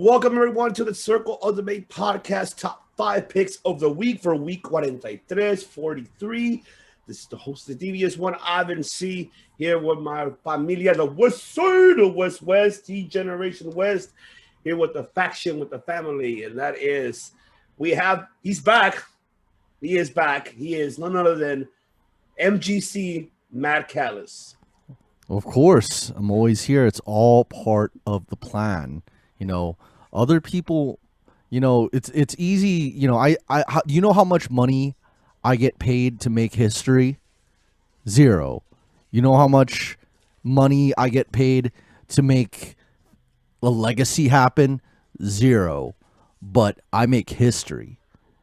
Welcome everyone to the Circle Ultimate Podcast Top 5 Picks of the Week for Week 43. This is the host of the Devious One, Ivan C. Here with my familia, the West Side, the West, T Generation West. Here with the faction, with the family, and that is, he's back. He is back. He is none other than MGC Matt Callis. Of course, I'm always here. It's all part of the plan. You know, other people, it's easy. You know how much money I get paid to make history? Zero. You know how much money I get paid to make a legacy happen? Zero. But I make history,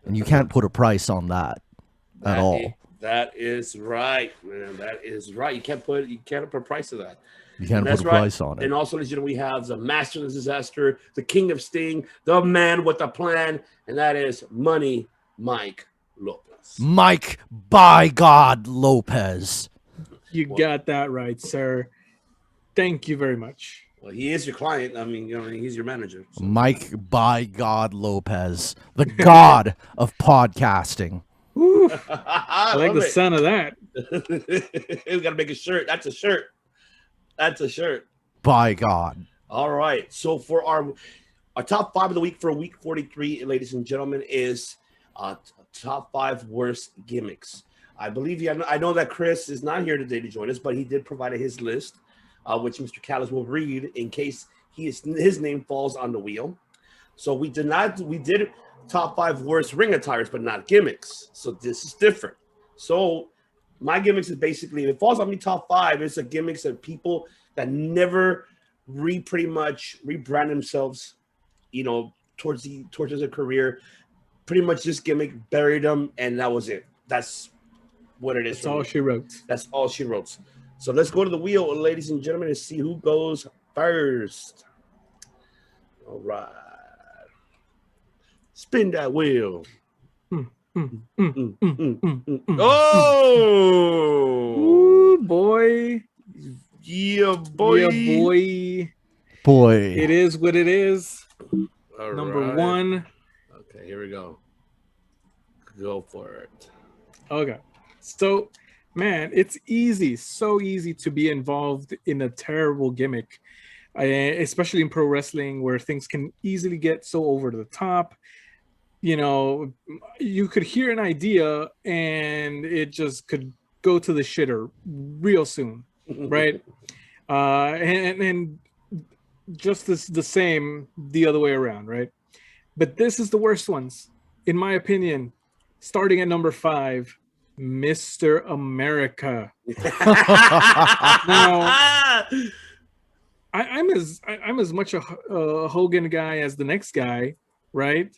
and you can't put a price on that at all. That is right, man. That is right. You can't put a price to that. You can't put a price on it. And also, we have the master of the disaster, the king of sting, the man with the plan, and that is Money Mike Lopez. Mike, by God, Lopez. You got that right, sir. Thank you very much. Well, he is your client. He's your manager. So. Mike, by God, Lopez, the god of podcasting. I like the sound of that. We got to make a shirt. That's a shirt. By God. All right. So for our top 5 of the week for week 43, ladies and gentlemen, is top 5 worst gimmicks. I know that Chris is not here today to join us, but he did provide his list, which Mr. Callis will read in case his name falls on the wheel. So we did top 5 worst ring attires, but not gimmicks. So this is different. So my gimmicks is basically, if it falls on me top 5, it's a gimmicks of people that never pretty much rebrand themselves, towards their career. Pretty much this gimmick buried them, and that was it. That's what it is. That's all she wrote. That's all she wrote. So let's go to the wheel, ladies and gentlemen, and see who goes first. All right. Spin that wheel. Oh, ooh, boy. Yeah, boy. It is what it is. All Number right. 1. Okay, here we go. Go for it. Okay. So, man, it's so easy to be involved in a terrible gimmick, especially in pro wrestling where things can easily get so over the top. You could hear an idea and it just could go to the shitter real soon, right? And just the same the other way around, right? But this is the worst ones, in my opinion. Starting at number 5, Mr. America. Now, I'm as much a Hogan guy as the next guy, right?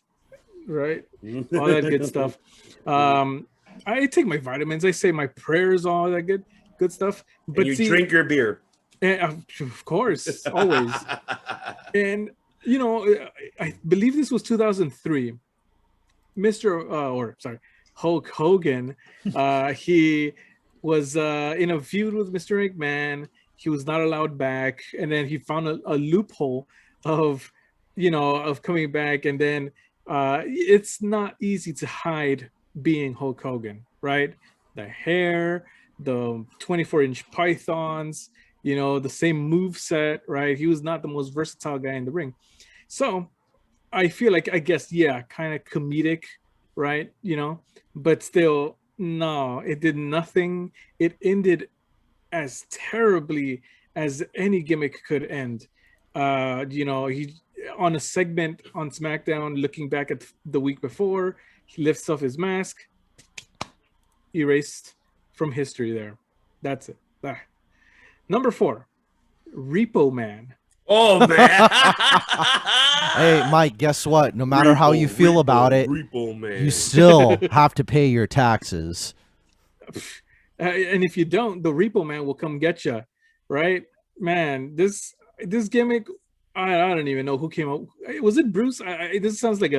All that good stuff. I take my vitamins. I say my prayers, all that good stuff. But and you drink your beer. Of course, always. And I believe this was 2003. Hulk Hogan. He was in a feud with Mr. McMahon. He was not allowed back, and then he found a loophole of coming back. And then it's not easy to hide being Hulk Hogan, right? The hair, the 24-inch pythons, the same move set, right? He was not the most versatile guy in the ring. So I feel like, kind of comedic, right? But still, no, it did nothing. It ended as terribly as any gimmick could end. He on a segment on SmackDown, looking back at the week before, he lifts off his mask, erased from history there. That's it. Number 4, Repo Man. Oh, man. Hey, Mike, guess what? No matter how you feel about it, you still have to pay your taxes. And if you don't, the Repo Man will come get you, right? Man, this gimmick, I don't even know who came up. Was it Bruce? This sounds like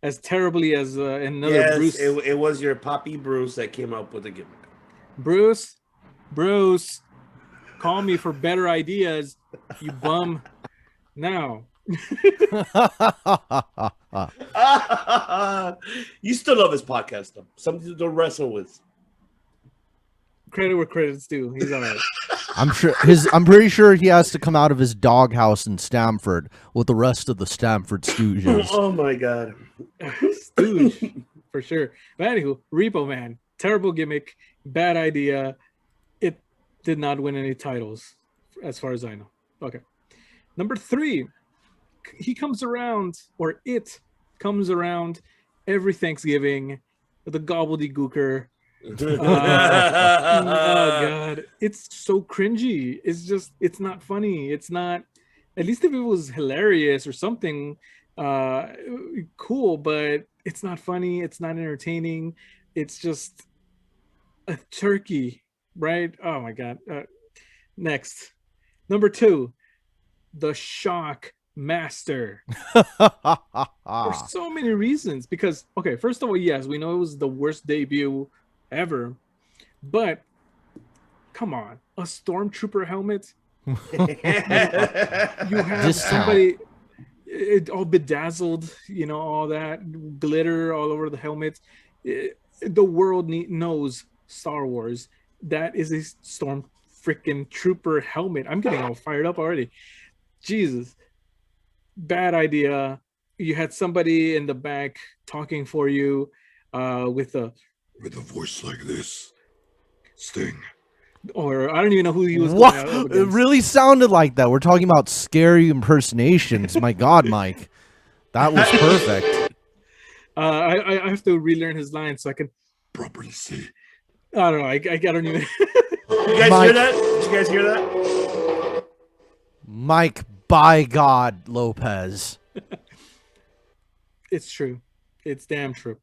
as terribly as another yes, Bruce. It was your Poppy Bruce that came up with the gimmick. Bruce, call me for better ideas, you bum. Now, You still love his podcast, though. Something to wrestle with. Credit where credit's due. He's all right. I'm pretty sure he has to come out of his doghouse in Stamford with the rest of the Stamford Stooges. Oh my god. Stooge, for sure. But anywho, Repo Man, terrible gimmick, bad idea. It did not win any titles, as far as I know. Okay. Number 3, he comes around, or it comes around every Thanksgiving, the gobbledygooker. Oh god, it's so cringy. It's not funny. It's not, at least if it was hilarious or something cool, but it's not funny, it's not entertaining. It's just a turkey, right? Oh my god. Next, number 2, the Shock Master. For so many reasons. Because, okay, first of all, yes, we know it was the worst debut ever, but come on, a stormtrooper helmet. You have somebody all bedazzled, all that glitter all over the helmet. The world knows Star Wars. That is a storm freaking trooper helmet. I'm getting all fired up already. Jesus, bad idea. You had somebody in the back talking for you with a voice like this, Sting. Or I don't even know who he was. What? It really sounded like that. We're talking about scary impersonations. My God, Mike, that was perfect. I have to relearn his lines so I can properly say. I don't know. I don't even. You guys hear that? Did you guys hear that? Mike, by God, Lopez. It's true. It's damn true.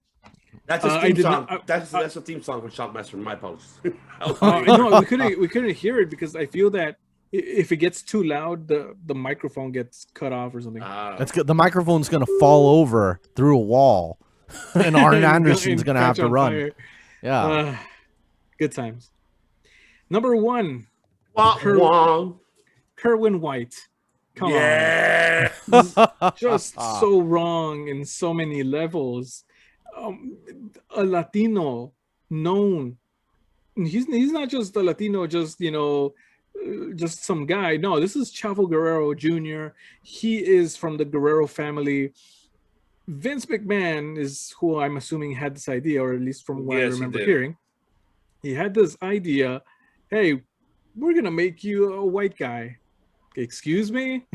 That's a theme song. That's a theme song for Shockmaster. My apologies. No, we couldn't hear it because I feel that if it gets too loud, the microphone gets cut off or something. That's good. The microphone's gonna fall over through a wall, and Arn Anderson's gonna have to run. Fire. Yeah, good times. Number 1, Kerwin White. Come on, just so wrong in so many levels. A Latino known. He's not just a Latino, just just some guy. No, this is Chavo Guerrero Jr. He is from the Guerrero family. Vince McMahon is who I'm assuming had this idea, or at least from what I remember hearing. He had this idea, hey, we're gonna make you a white guy. Excuse me?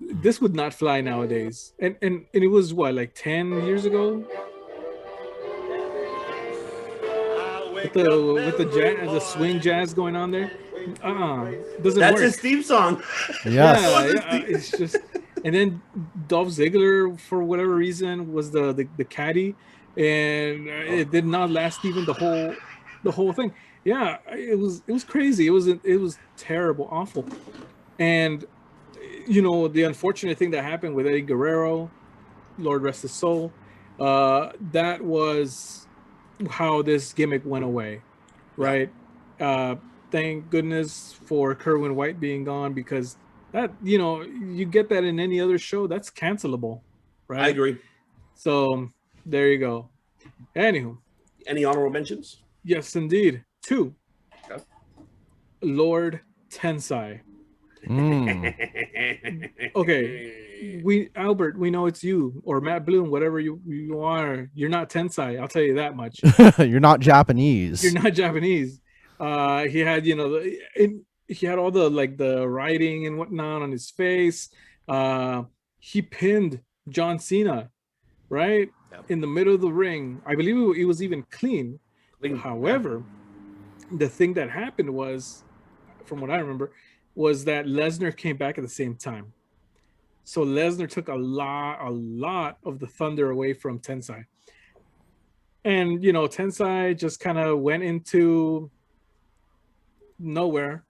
This would not fly nowadays. And it was what, like 10 years ago? With the swing jazz going on there? Doesn't That's work. his theme song. Yes. It's just, and then Dolph Ziggler, for whatever reason, was the caddy, and it did not last even the whole thing. Yeah, it was crazy. It was terrible, awful. And the unfortunate thing that happened with Eddie Guerrero, Lord rest his soul, that was how this gimmick went away, right? Thank goodness for Kerwin White being gone, because that, you get that in any other show, that's cancelable, right? I agree. So there you go. Anywho, any honorable mentions? Yes, indeed. 2. Okay. Lord Tensai. Okay, Albert, we know it's you, or Matt Bloom, whatever you are. You're not Tensai, I'll tell you that much. You're not Japanese. You're not Japanese. He had, he had all the writing and whatnot on his face. He pinned John Cena, right? Yep. In the middle of the ring. I believe it was even clean. However, the thing that happened was, from what I remember, was that Lesnar came back at the same time. So Lesnar took a lot of the thunder away from Tensai. And, Tensai just kind of went into nowhere.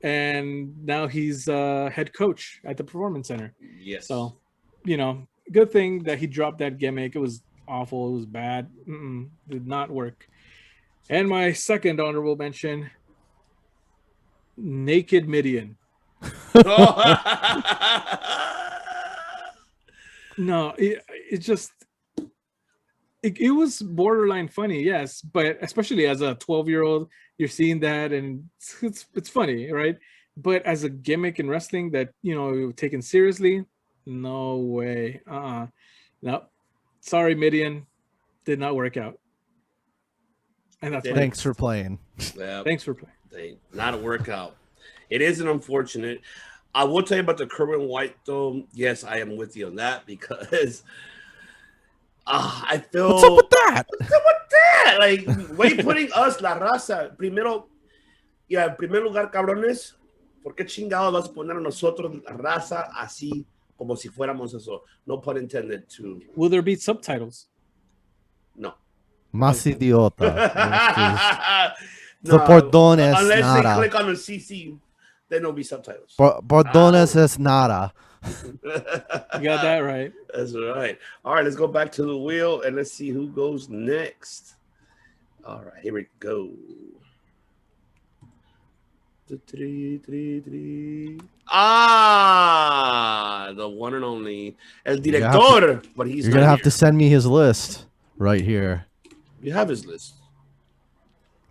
And now he's head coach at the Performance Center. Yes. So, good thing that he dropped that gimmick. It was awful. It was bad. Did not work. And my second honorable mention, Naked Midian. No, it just it was borderline funny, yes, but especially as a 12-year-old, you're seeing that and it's funny, right? But as a gimmick in wrestling that taken seriously, no way. No, sorry, Midian, did not work out, and that's my Thanks for playing. Yeah, thanks for playing. not a workout. It is an unfortunate. I will tell you about the Kerwin White though. Yes, I am with you on that because I feel. What's up with that? What's up with that? Like, why you putting us, la raza, primero, en primer lugar, cabrones, ¿por qué chingados vas a poner a nosotros, la raza, así como si fuéramos eso? No pun intended to. Will there be subtitles? No. Más idiota. No, Portones unless nada. they click on the CC, then there'll be subtitles. Portones es nada. You got that right. That's right. All right, let's go back to the wheel and let's see who goes next. All right, here we go. The one and only El Director. But he's You're gonna have to send me his list right here. You have his list.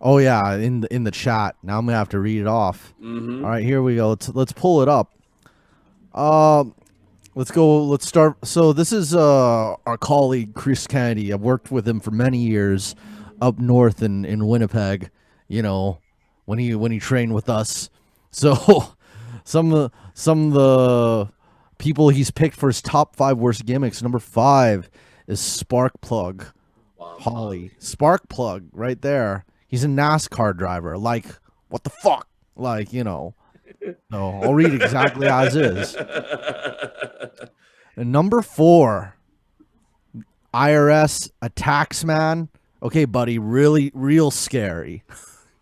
Oh yeah, in the chat. Now I'm gonna have to read it off. Mm-hmm. All right, here we go. Let's pull it up. Let's go. Let's start. So this is our colleague Chris Kennedy. I've worked with him for many years up north in Winnipeg. You know, when he trained with us. So some of the people he's picked for his top 5 worst gimmicks. Number 5 is Sparkplug. Holly. Sparkplug right there. He's a NASCAR driver. Like, what the fuck? Like, No, I'll read exactly as is. And number 4, IRS Attacksman. Okay, buddy, real scary.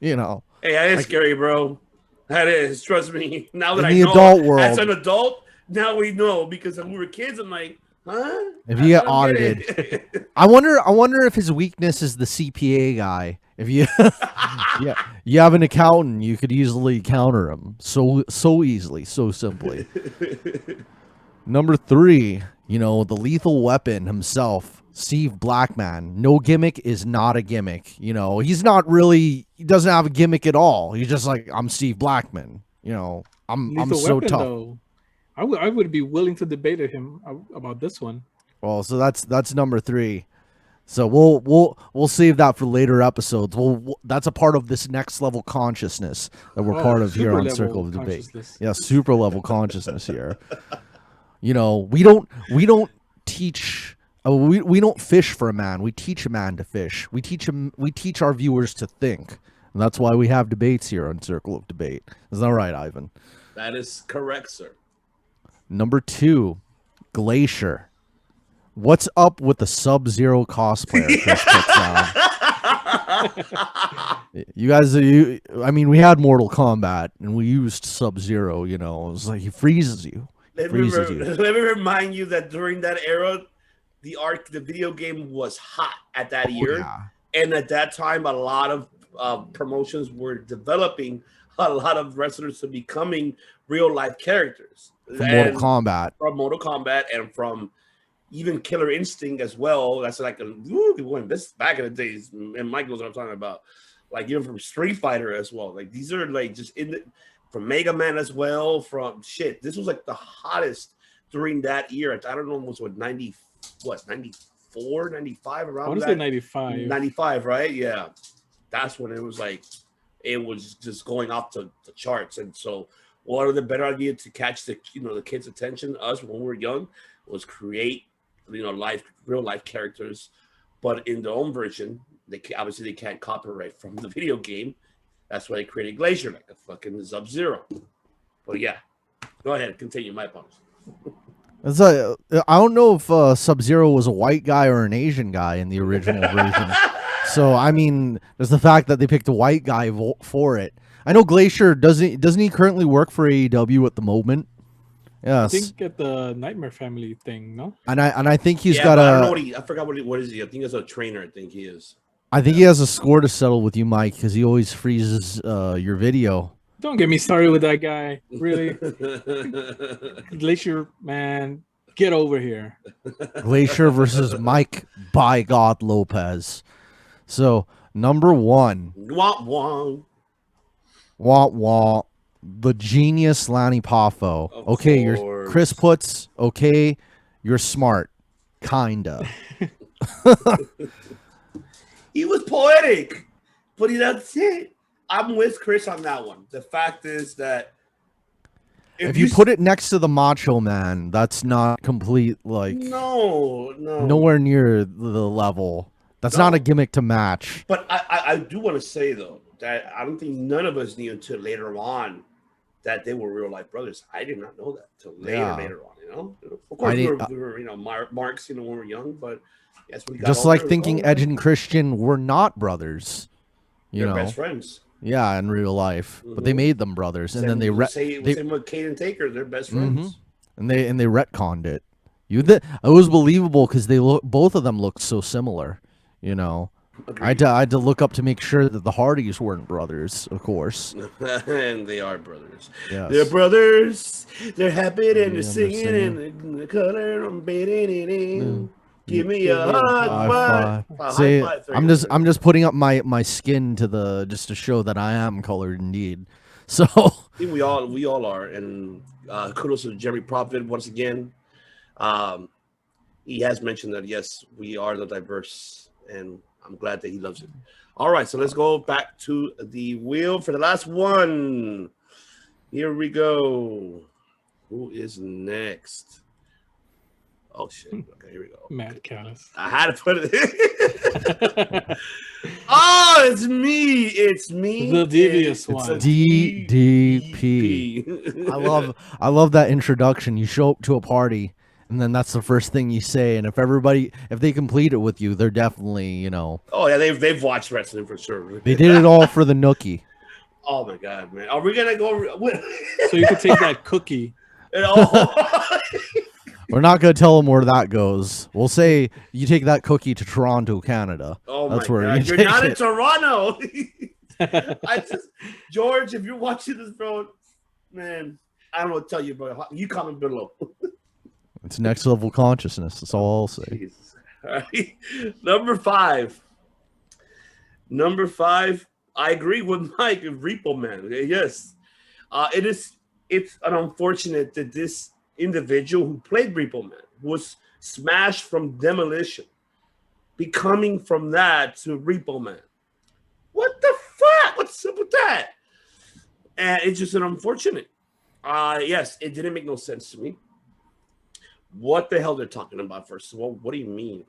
Hey, that is scary, bro. That is, trust me. Now that in I the know, adult world, as an adult, now we know because when we were kids, I'm like, huh? If you get audited, I wonder if his weakness is the CPA guy. If you, you have an accountant, you could easily counter him so easily, so simply. Number 3, the lethal weapon himself, Steve Blackman. No gimmick is not a gimmick. He's not really. He doesn't have a gimmick at all. He's just like, I'm Steve Blackman. I'm so weapon, tough. Though. I would be willing to debate him about this one. Well, so that's number 3. So we'll save that for later episodes. That's a part of this next level consciousness that we're part of here on Circle of Debate. Yeah, super level consciousness here. We don't teach. We don't fish for a man. We teach a man to fish. We teach our viewers to think, and that's why we have debates here on Circle of Debate. Is that right, Ivan? That is correct, sir. Number 2, Glacier. What's up with the Sub-Zero cosplayer Chris puts on? You guys, we had Mortal Kombat and we used Sub-Zero. It was like he freezes you. Let me remind you that during that era, the video game was hot at that year, yeah. And at that time, a lot of promotions were developing a lot of wrestlers to becoming real life characters from Mortal Kombat, and from even Killer Instinct as well. That's like this back in the days, and Mike knows what I'm talking about. Like even from Street Fighter as well. Like these are like just from Mega Man as well. From shit, this was like the hottest during that year. I don't know, almost 94, 95 around. I want to say 95. 95, right? Yeah, that's when it was like it was just going off the charts. And so, what are the better idea to catch the kids' attention? Us when we were young was create real life characters, but in their own version. They can't copyright from the video game. That's why they created Glacier, like a fucking Sub-Zero. But yeah, go ahead, continue. My apologies. I don't know if Sub-Zero was a white guy or an Asian guy in the original version. So there's the fact that they picked a white guy for it. I know Glacier doesn't he currently work for AEW at the moment? Yes. I think at the Nightmare Family thing, no? And I think he's got I don't know I forgot what is he? I think he's a trainer. I think he is. I think he has a score to settle with you, Mike, because he always freezes your video. Don't get me started with that guy. Really, Glacier, man. Get over here. Glacier versus Mike by God Lopez. So number 1, Wah, wah. wah, the genius Lanny Poffo. Of Okay, you're course. Chris puts okay, you're smart, kinda. He was poetic, but that's it. I'm with Chris on that one. The fact is that If you put it next to the Macho Man, that's not complete, like, no, nowhere near the level. That's not a gimmick to match. But I do want to say though that I don't think none of us knew until later on that they were real life brothers. I did not know that till later on. You know, of course we were you know marks, you know, when we were young, but yes, we got just older, like thinking Edge and Christian were not brothers. You know, best friends. Yeah, in real life, but they made them brothers, and then they same with Kate and Taker. They're best friends, and they retconned it. It was believable because both of them looked so similar. You know, I had to look up to make sure that the Hardys weren't brothers, of course. And they are brothers. Yes. They're brothers. They're happy and they're singing and the color I'm beating it in. Give me a high five. See, I'm just putting up my skin just to show that I am colored indeed. So I think we all are, and kudos to Jeremy Prophet once again. He has mentioned that yes, we are the diverse, and I'm glad that he loves it. All right, so let's go back to the wheel for the last one. Here we go. Who is next? Oh shit! Okay, here we go. Matt Callis. I had to put it. Oh, it's me! It's me. The devious one. DDP. I love that introduction. You show up to a party, and then that's the first thing you say. And if they complete it with you, they're definitely, you know. Oh yeah, they've watched wrestling for sure. They did it all for the nookie. Oh my god, man! Are we gonna go? So you could take that cookie. We're not going to tell them where that goes. We'll say you take that cookie to Toronto, Canada. Oh That's my where God. You're not in Toronto. George, if you're watching this, bro, man, I don't know what to tell you, bro. You comment below. It's next level consciousness. That's all I'll say. Jesus. All right. Number five, I agree with Mike of Repo Man. Yes. It's an unfortunate that this individual who played Repo Man was smashed from Demolition, becoming from that to Repo Man. What the fuck? What's up with that? And it's just an unfortunate. Yes, it didn't make no sense to me. What the hell they're talking about? First of all, what do you mean?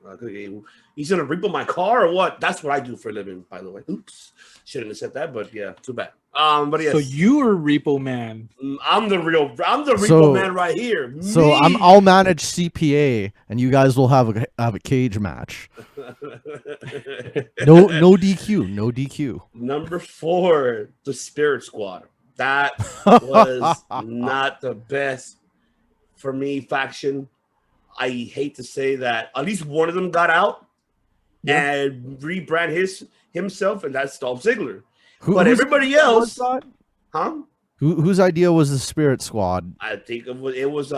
He's gonna repo my car or what? That's what I do for a living, by the way. Oops, shouldn't have said that, but yeah, too bad. But yes. So you're Repo Man. I'm the repo man right here. So I'll manage CPA, and you guys will have a cage match. No DQ. Number 4, the Spirit Squad. That was not the best for me faction. I hate to say that at least one of them got out and rebrand himself, and that's Dolph Ziggler. But everybody else, Whose idea was the Spirit Squad? I think it was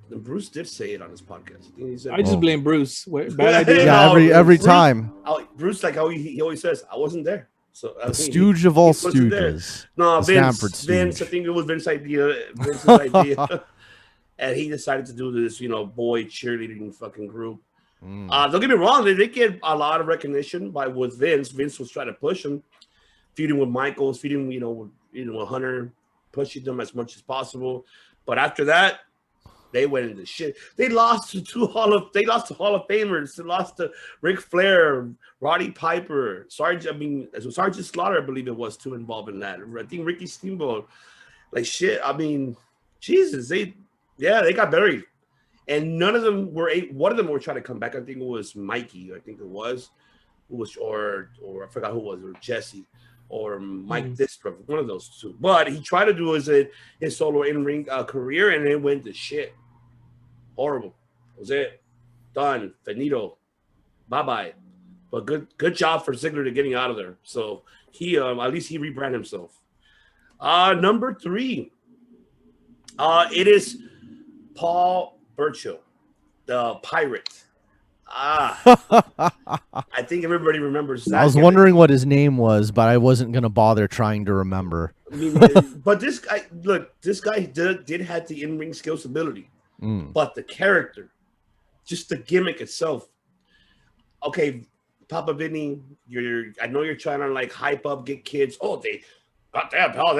Bruce did say it on his podcast. I think he said, I just blame Bruce. Bad idea. Yeah, every time. Bruce, like how he always says, I wasn't there. So the stooge of all stooges. No, Vince. I think it was Vince's idea. And he decided to do this, boy cheerleading fucking group. Don't get me wrong, they did get a lot of recognition with Vince. Vince was trying to push him, feuding with Michaels, feuding, with Hunter, pushing them as much as possible. But after that, they went into shit. They lost to Hall of Famers. They lost to Ric Flair, Roddy Piper, Sergeant Slaughter, I believe it was, too, involved in that. I think Ricky Steamboat. Like shit. I mean, Jesus, they got buried. And none of them were one of them were trying to come back. I think it was Mikey, or I forgot who it was, or Jesse, or Mike Distrup, one of those two. But he tried to do his solo in-ring career, and it went to shit. Horrible. That was it. Done. Finito. Bye-bye. But good job for Ziggler to getting out of there. So he at least he rebranded himself. Number 3. It is Paul Burchill. the pirate. I think everybody remembers that. I was gimmick. wondering what his name was, but I wasn't gonna bother trying to remember. I mean, but this guy did have the in-ring skills ability, but the character, just the gimmick itself. Okay, Papa Vinny, I know you're trying to like hype up, get kids. Oh, goddamn, pal,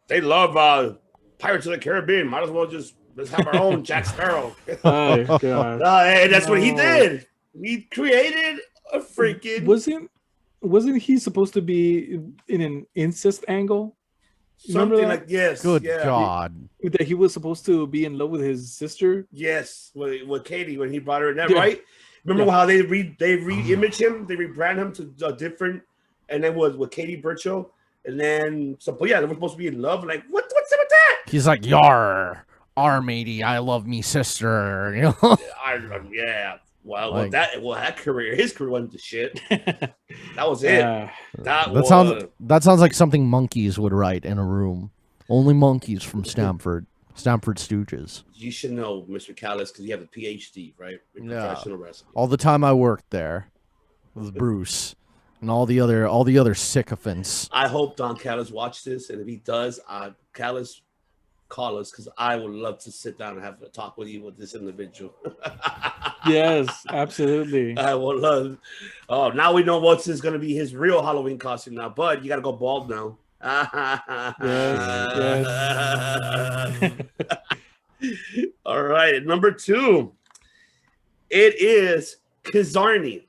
they love Pirates of the Caribbean. Might as well let's have our own Jack Sparrow. Oh god! And that's what he did. He created a freaking. Wasn't he supposed to be in an incest angle? Something like yes. Good yeah. God. That he was supposed to be in love with his sister. Yes, with Katie when he brought her in that, Yeah. right? Remember how they re-image him, they rebrand him to a different, and then with Katie Burchill, and then they were supposed to be in love. Like what's up with that? He's like, "Yar, matey, I love me sister." You know? Yeah. Well, Like- his career went to shit. That was it. That sounds like something monkeys would write in a room. Only monkeys from Stamford Stooges. You should know, Mr. Callis, because you have a PhD, right? In professional wrestling. All the time I worked there with Bruce and all the other sycophants. I hope Don Callis watched this, and if he does, Callis, call us because I would love to sit down and have a talk with you with this individual. Yes, absolutely. I would love. Oh, now we know what's going to be his real Halloween costume now, but you got to go bald now. Yes. All right, number 2. It is Kizarny.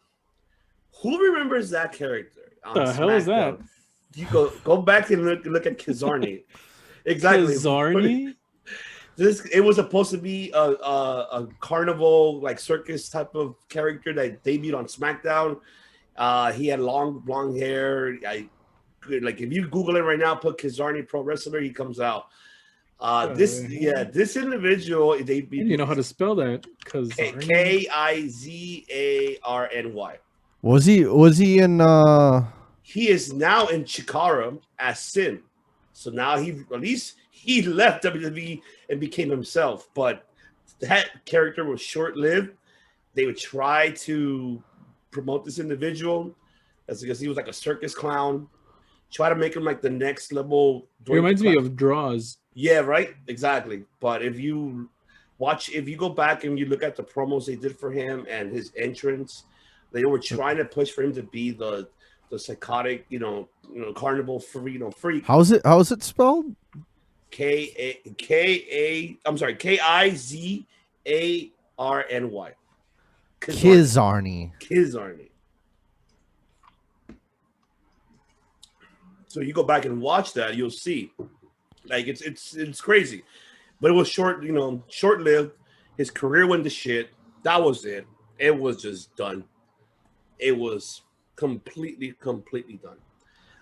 Who remembers that character? What the hell is that? You go back and look at Kizarny. Exactly. Kizarny? It was supposed to be a carnival like circus type of character that debuted on SmackDown. He had long blonde hair. Like if you Google it right now, put Kizarny pro wrestler, he comes out. This individual, You know how to spell that? Kizarny. Was he in? He is now in Chikara as Sin. So now he left WWE and became himself. But that character was short-lived. They would try to promote this individual as because he was like a circus clown. Try to make him like the next level. It reminds me of Draws. Yeah, right. Exactly. But if you go back and you look at the promos they did for him and his entrance, they were trying to push for him to be the psychotic, carnival freak. How is it spelled? Kizarny. Kizarny. So you go back and watch that, you'll see, like it's crazy, but it was short-lived. His career went to shit. That was it. It was just done. It was completely done.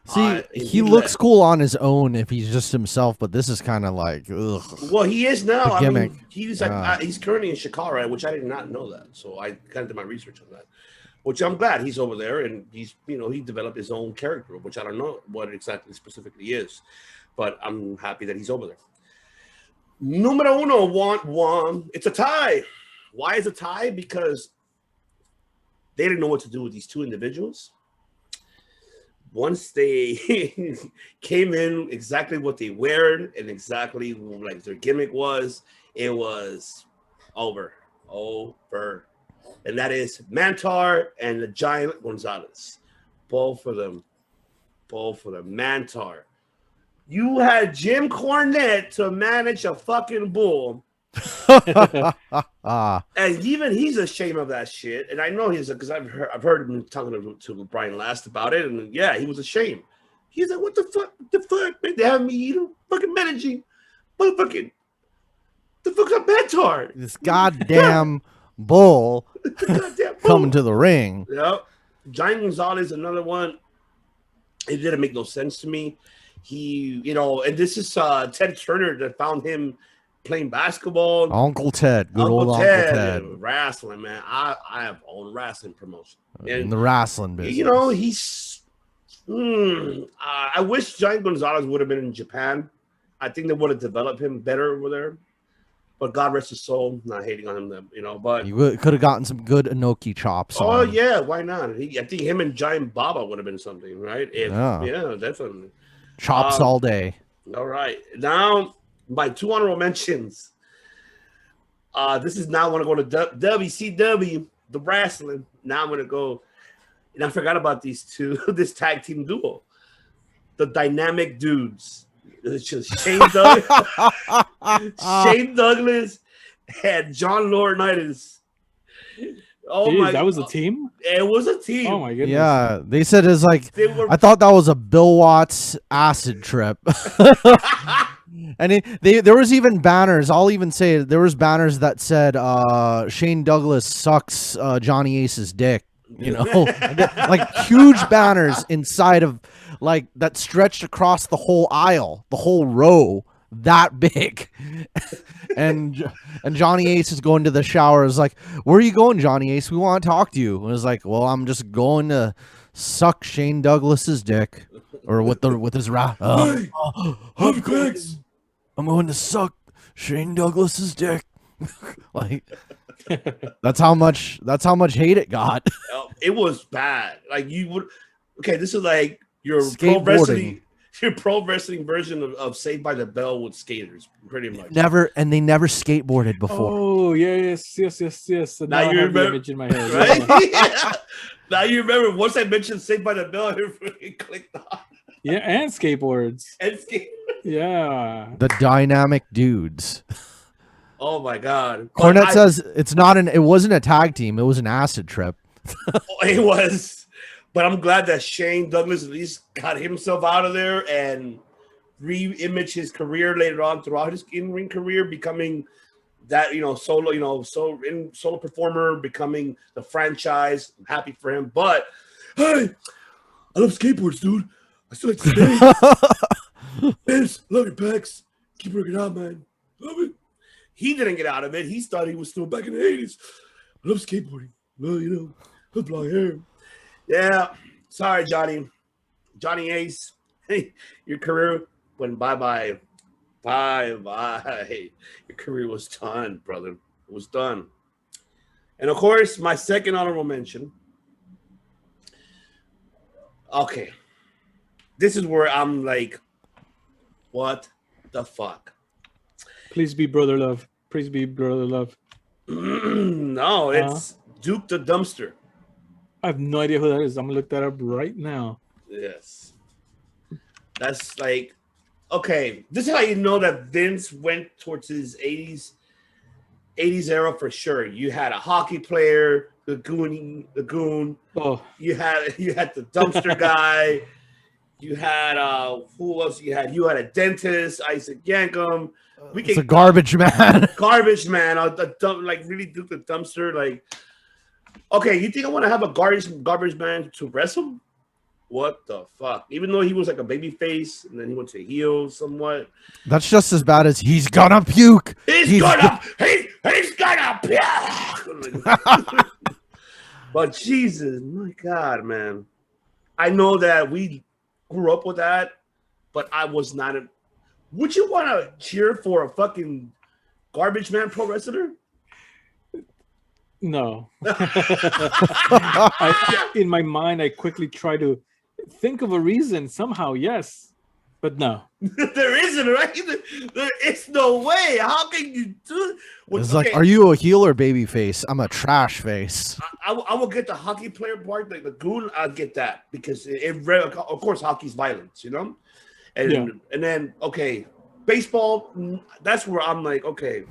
See, he looks cool on his own if he's just himself, but this is kind of like, ugh. Well, he is now. I gimmick. mean, he's currently in Shikara, which I did not know that. So I kind of did my research on that, which I'm glad he's over there and he's, he developed his own character, which I don't know what exactly specifically is, but I'm happy that he's over there. Numero uno, one. It's a tie. Why is it a tie? Because they didn't know what to do with these two individuals. Once they came in exactly what they wear and exactly like their gimmick was, it was over. And that is Mantar and the Giant Gonzalez. Both of them. Mantar. You had Jim Cornette to manage a fucking bull. And even he's ashamed of that shit, and I know he's because I've heard him talking to Brian Last about it, and yeah, he was ashamed. He's like, "What the fuck, man? They have me, fucking managing, motherfucking the fuck's up, Mantar? This goddamn bull coming to the ring." Yep. Giant Gonzalez, another one. It didn't make no sense to me. He, and this is Ted Turner that found him playing basketball. Uncle Ted, old Uncle Ted. Wrestling, man. I have own wrestling promotion. In the wrestling business. He's I wish Giant Gonzalez would have been in Japan. I think they would have developed him better over there. But God rest his soul. Not hating on him, But He could have gotten some good enoki chops. oh on him. yeah, why not? I think him and Giant Baba would have been something, right? Yeah, definitely. Chops all day. All right, now my 2 honorable mentions. This is now I want to go to WCW, the wrestling. Now I'm going to go, and I forgot about these two, this tag team duo, the Dynamic Dudes. It's just Shane Douglas and John Laurinaitis. Oh Jeez, my! that was a team. It was a team. Oh my goodness! Yeah, they said it's like were, I thought that was a Bill Watts acid trip. And there was even banners. I'll even say there was banners that said Shane Douglas sucks Johnny Ace's dick. Like huge banners inside of like that stretched across the whole aisle, the whole row, that big. and Johnny Ace is going to the shower. Is like, where are you going, Johnny Ace? We want to talk to you. And it's like, well, I'm just going to suck Shane Douglas's dick, or with his rap. I'm going to suck Shane Douglas's dick. Like that's how much hate it got. It was bad. Like you would. Okay, this is like your pro wrestling version of Saved by the Bell with skaters, pretty much. They never skateboarded before. Oh yes. So now you remember, image in my head, right? Yeah. Now you remember. Once I mentioned Saved by the Bell, it clicked on. Yeah, and skateboards. Yeah. The Dynamic Dudes. Oh my God. Cornette says it wasn't a tag team, it was an acid trip. It was. But I'm glad that Shane Douglas at least got himself out of there and re-image his career later on throughout his in-ring career, becoming that, solo performer, becoming the franchise. I'm happy for him. But hey, I love skateboards, dude. I still like to skate. Vince, love your pecs. Keep working out, man. Love it. He didn't get out of it. He thought he was still back in the 80s. I love skateboarding. Well, love blonde hair. Yeah. Sorry, Johnny. Johnny Ace. Hey, your career went bye-bye. Bye-bye. Your career was done, brother. It was done. And, of course, my second honorable mention. Okay. This is where I'm like, what the fuck? Please be brother love. Please be brother love. No, it's Duke the Dumpster. I have no idea who that is. I'm going to look that up right now. Yes. That's like, okay. This is how you know that Vince went towards his 80s era for sure. You had a hockey player, the goon. Oh. You had the dumpster guy. You had who else? You had a dentist, Isaac Yankum. It's a garbage man. Garbage man. Like really do the dumpster. Like, okay, you think I want to have a garbage man to wrestle? What the fuck? Even though he was like a baby face and then he went to heel somewhat. That's just as bad as he's gonna puke. He's gonna puke. But Jesus, my God, man. I know that we grew up with that, but I was not a. Would you want to cheer for a fucking garbage man pro wrestler? No. In my mind, I quickly try to think of a reason. Somehow, yes, but no. There isn't, right? There is no way. How can you do? It's like, are you a heel or baby face? I'm a trash face. I will get the hockey player part, like the goon. I'll get that because of course, hockey's violence, and then okay, baseball. That's where I'm like, okay.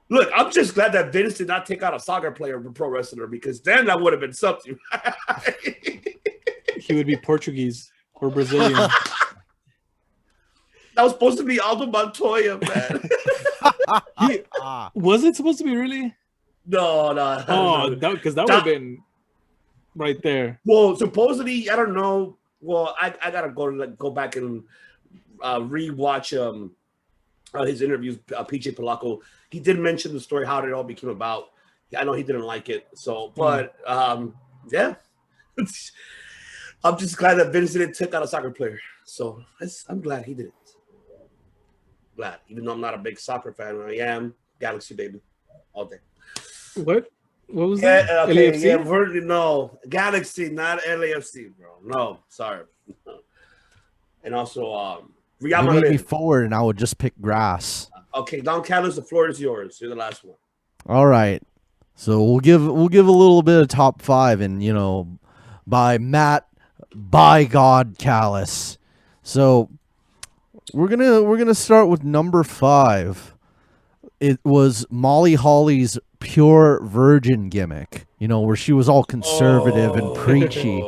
Look, I'm just glad that Vince did not take out a soccer player for pro wrestler because then that would have been something. He would be Portuguese or Brazilian. That was supposed to be Aldo Montoya, man. Was it supposed to be really? No. Oh, because that would have been right there. Well, supposedly, I don't know. Well, I gotta go back and rewatch his interviews. PJ Polaco, he did mention the story how it all became about. I know he didn't like it, so but yeah, I'm just glad that Vince didn't take out a soccer player. So I'm glad he did it. Glad, even though I'm not a big soccer fan, I am. Galaxy, baby, all day. What? What was Yeah, that? okay, LAFC? yeah, no, Galaxy, not LAFC, bro. No, sorry. And also, Real You made me Madrid. forward, and I would just pick grass. Okay, Don Carlos, the floor is yours. You're the last one. All right. So we'll give a little bit of top 5, and by Matt, by God, Callis. So we're gonna start with number 5. It was Molly Holly's Pure Virgin gimmick. Where she was all conservative and preachy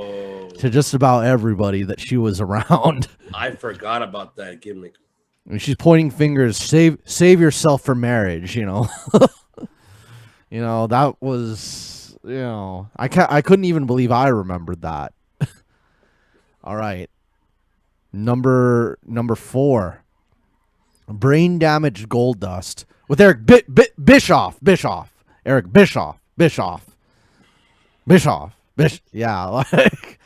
to just about everybody that she was around. I forgot about that gimmick. And she's pointing fingers. Save yourself for marriage. That was, I couldn't even believe I remembered that. All right. Number 4. Brain damaged gold dust with Eric Bischoff. Eric Bischoff. Yeah, like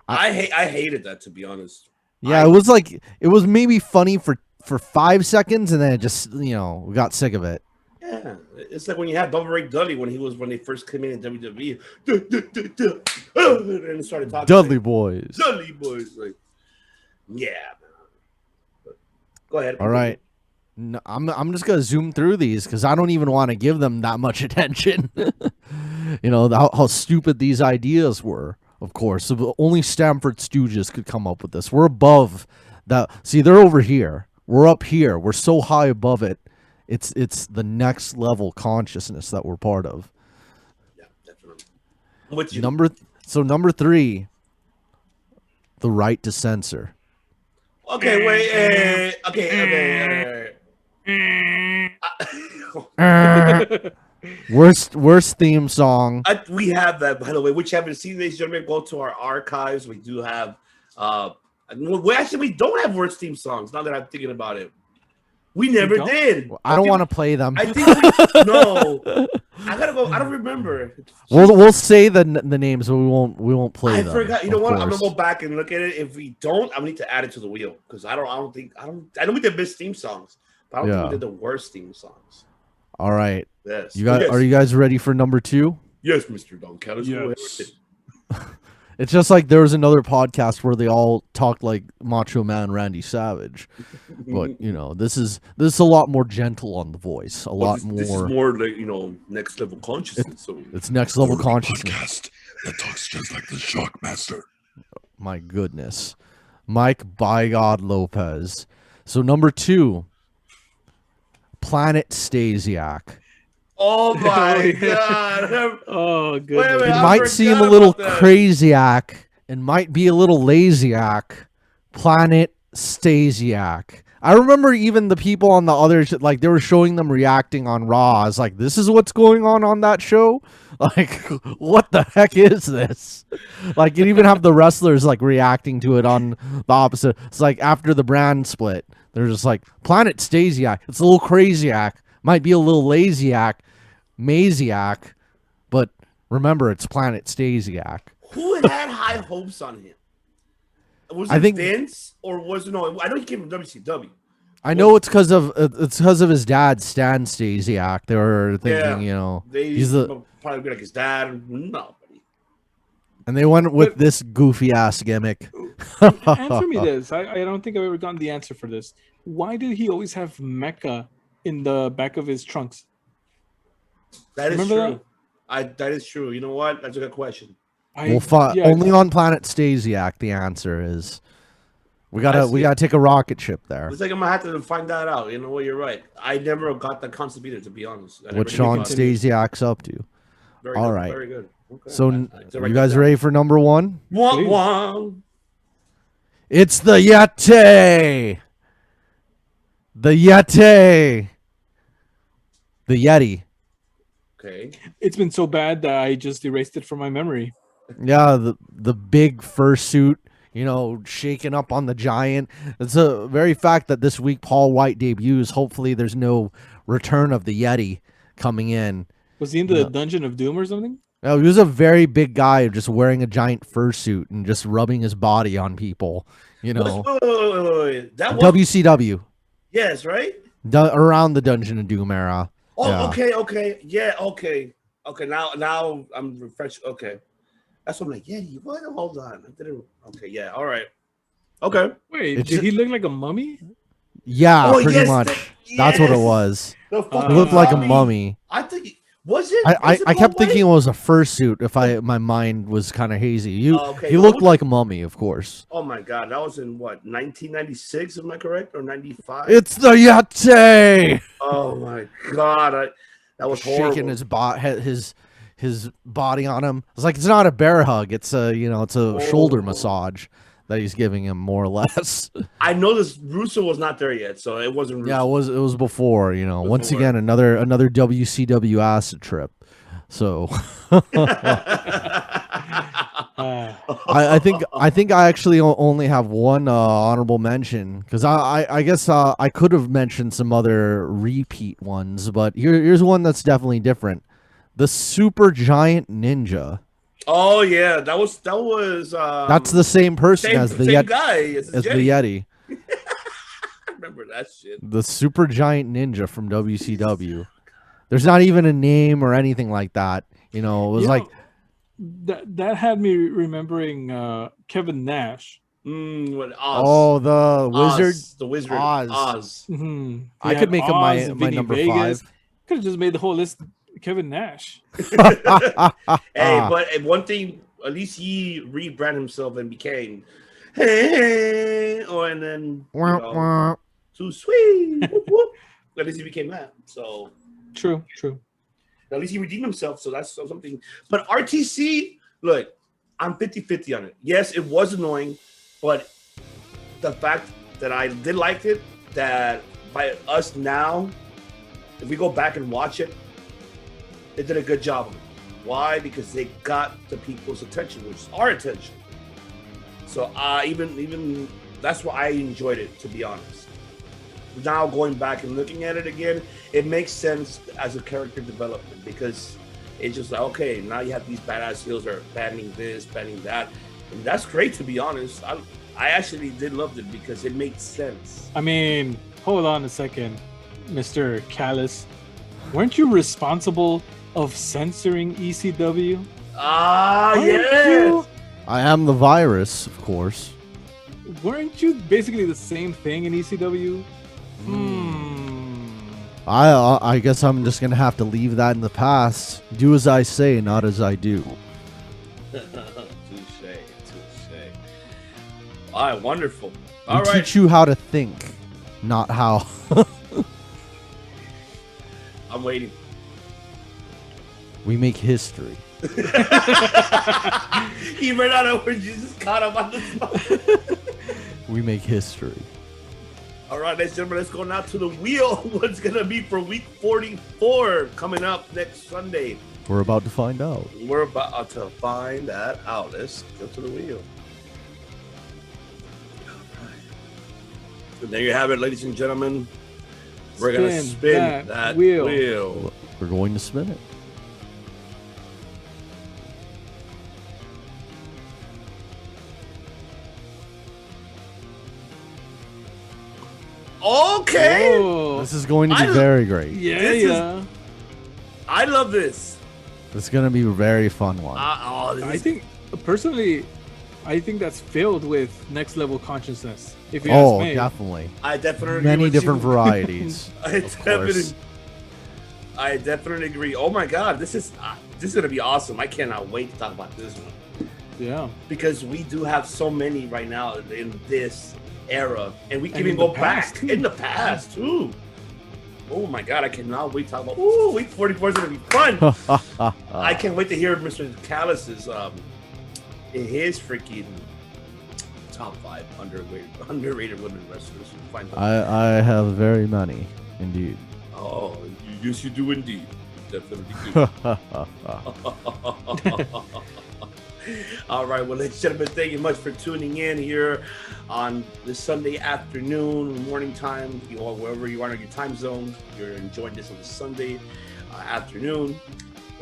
I hated that, to be honest. yeah, it was maybe funny for 5 seconds, and then it just we got sick of it. Yeah, it's like when you had Bubba Ray Dudley when they first came in WWE, and it started talking. Dudley boys. Like, yeah. But go ahead. All right. No, I'm just gonna zoom through these because I don't even want to give them that much attention. How stupid these ideas were. Of course, so only Stamford Stooges could come up with this. We're above that. See, they're over here. We're up here. We're so high above it. It's the next level consciousness that we're part of. Yeah, definitely. I'm with you. Number 3, the right to censor. Okay, wait. Okay. Worst theme song. We have that, by the way. Which haven't seen, ladies and gentlemen, go to our archives. We do have. We don't have worst theme songs. Now that I'm thinking about it, we never did. I don't want to play them. I think no. I gotta go. I don't remember. We'll say the names, but we won't play them. I forgot. You know what? I'm course. gonna go back and look at it. If we don't, I need to add it to the wheel because I know we did best theme songs, but I don't think we did the worst theme songs. All right. Yes. Are you guys ready for number 2? Yes, Mr. Don Carlos. Yes. It's just like there was another podcast where they all talked like Macho Man Randy Savage, but this is a lot more gentle on the voice, This is more like next level consciousness. So it's next level consciousness. Podcast that talks just like the Shockmaster. My goodness, Mike by God Lopez. So number 2, Planet Stasiak. Oh my God! Oh, good. It might seem a little crazy-ack and might be a little lazy-ack. Planet Stasiak. I remember even the people on the other, like they were showing them reacting on Raw. I was like, this is what's going on that show? Like, what the heck is this? Like, you even have the wrestlers like reacting to it on the opposite. It's like after the brand split, they're just like, Planet Stasiak. It's a little crazy-ack. Might be a little lazy-ack, mazy-ack, but remember, it's Planet Stasiak. Who had high hopes on him? Was it Vince or was it no? I know he came from WCW. I know it's because of his dad, Stan Stasiak. They were thinking, he's probably be like his dad. No. And they went with this goofy ass gimmick. Answer me this. I don't think I've ever gotten the answer for this. Why did he always have Mecca in the back of his trunks? That is true. That is true. You know what? That's a good question. Only on Planet Stasiak, the answer is we gotta take a rocket ship there. It's like I'm gonna have to find that out. You know what? You're right. I never got that concept either, to be honest. What Sean Stasiak's up to. All right. Very good. Okay. So you guys ready for number 1? Wah. It's the Yeti. The Yeti. The Yeti. Okay. It's been so bad that I just erased it from my memory. Yeah, the big fursuit, shaking up on the giant. It's a very fact that this week Paul White debuts. Hopefully there's no return of the Yeti coming in. Was he in the Dungeon of Doom or something? No, he was a very big guy just wearing a giant fursuit and just rubbing his body on people, Wait. That was... WCW. Yes, right? Around the Dungeon of Doom era. Oh, Yeah. okay. Yeah, okay. Now I'm refreshed. Okay. That's what I'm like, Yeti, what? Hold on. I didn't. Okay, yeah, all right. Okay. Wait, It's did he look like a mummy? Yeah, Oh, pretty yes, much. That's what it yes. was. The He fucking looked like a zombie. mummy. I think was it? I kept thinking it White? was a fursuit. If my mind was kind of hazy, Okay, he no, looked like a mummy, of course. Oh my god, that was in what 1996? Am I correct or 95? It's the Yeti. Oh my god, that was horrible. Shaking his body on him. It's like it's not a bear hug. It's a shoulder massage that he's giving him, more or less. I know this Russo was not there yet, so it wasn't. Russo. Yeah, it was before. Once again another WCW acid trip. So I think I actually only have one honorable mention, because I guess I could have mentioned some other repeat ones, but here's one that's definitely different. The Super Giant Ninja. Oh yeah, that was. That's the same person as the same guy as the Yeti. I remember that shit. The Super Giant Ninja from WCW. There's not even a name or anything like that. It was like that had me remembering Kevin Nash. Oz. Oh, the wizard. The wizard. Oz. Mm-hmm. I could make him my number Vegas. 5. Could have just made the whole list Kevin Nash. Hey, but one thing, at least he rebranded himself and became, and then too sweet. Whoop, whoop. At least he became that. So True. at least he redeemed himself. So that's something. But RTC, look, I'm 50-50 on it. Yes, it was annoying, but the fact that I did like it, that by us now, if we go back and watch it, they did a good job of it. Why? Because they got the people's attention, which is our attention. So even that's why I enjoyed it, to be honest. Now going back and looking at it again, it makes sense as a character development, because it's just like, okay, now you have these badass heels that are banning this, banning that, and that's great, to be honest. I actually did love it because it made sense. I mean, hold on a second, Mr. Callis. Weren't you responsible of censoring ECW? Yes. I am the virus, of course. Weren't you basically the same thing in ECW? I guess I'm just gonna have to leave that in the past. Do as I say, not as I do. Touche. All right, wonderful. All We right, teach you how to think, not how. I'm waiting. We make history. He ran out of words. You just caught him on the spot. We make history. All right, ladies and gentlemen, let's go now to the wheel. What's going to be for week 44 coming up next Sunday? We're about to find out. We're about to find that out. Let's go to the wheel. All right. And there you have it, ladies and gentlemen. We're going to spin that wheel. We're going to spin it. Okay. Whoa. This is going to be very great. Yeah. I love this. It's going to be a very fun one. I think, personally, I think that's filled with next level consciousness. If you Oh, ask me. definitely. I definitely agree Many with different you. varieties. I definitely agree. Oh my God, this is gonna be awesome. I cannot wait to talk about this one. Yeah. Because we do have so many right now in this era, and we can And even in go the past, back too. in the past too. Oh my God, I cannot wait to talk about. Ooh, week 44 is gonna be fun. I can't wait to hear Mr. Callis's his freaking top 5 underrated women wrestlers. Find them. I have very many, indeed. Oh, yes, you do indeed. Definitely do. All right, well, ladies and gentlemen, thank you much for tuning in here on this Sunday afternoon, morning time, wherever you are in your time zone. You're enjoying this on the Sunday afternoon,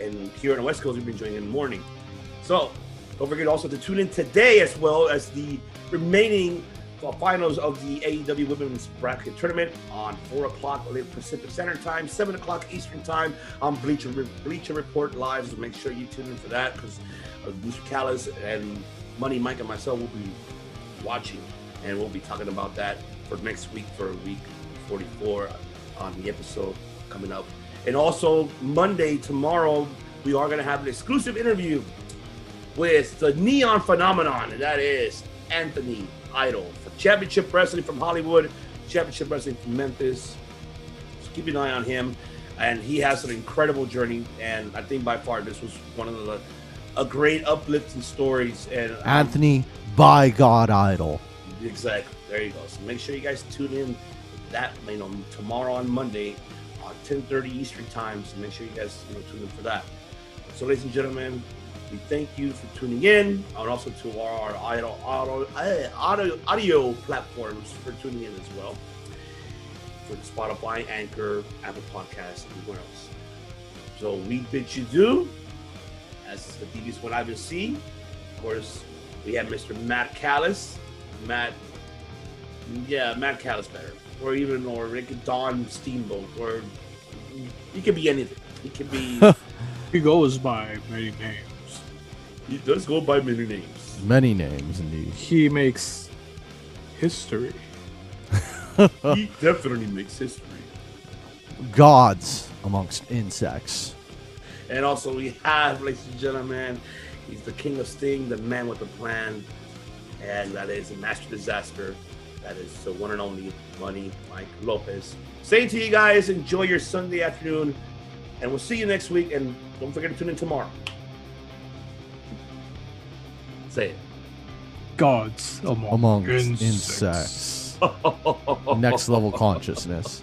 and here on the West Coast, we've been enjoying it in the morning. So don't forget also to tune in today, as well as the remaining finals of the AEW Women's Bracket Tournament on 4 o'clock Pacific Standard Time, 7 o'clock Eastern Time on Bleacher Report Live. So make sure you tune in for that, because Booster Callis and Money Mike and myself will be watching, and we'll be talking about that for next week, for week 44 on the episode coming up. And also Monday, tomorrow, we are going to have an exclusive interview with the Neon Phenomenon, and that is Anthony Idol for Championship Wrestling from Hollywood, Championship Wrestling from Memphis. So keep an eye on him, and he has an incredible journey, and I think by far this was one of a great uplifting stories. And Anthony, by God, Idol. Exactly. There you go. So make sure you guys tune in that, tomorrow on Monday, 10:30 Eastern Time. So make sure you guys tune in for that. So, ladies and gentlemen, we thank you for tuning in, and also to our audio platforms for tuning in as well, for the Spotify, Anchor, Apple Podcasts, and everywhere else. So we bid you do, as the DB's what I will see. Of course, we have Mr. Matt Callis. Matt Callis better, or Rick Don Steamboat, or he could be anything. He could be. He goes by many names. He does go by many names. Many names, indeed. He makes history. He definitely makes history. Gods amongst insects. And also we have, ladies and gentlemen, he's the king of Sting, the man with the plan, and that is a master disaster. That is the one and only Money Mike Lopez. Saying to you guys, enjoy your Sunday afternoon, and we'll see you next week. And don't forget to tune in tomorrow. Say it. Gods amongst Amongst insects. insects. Next level consciousness.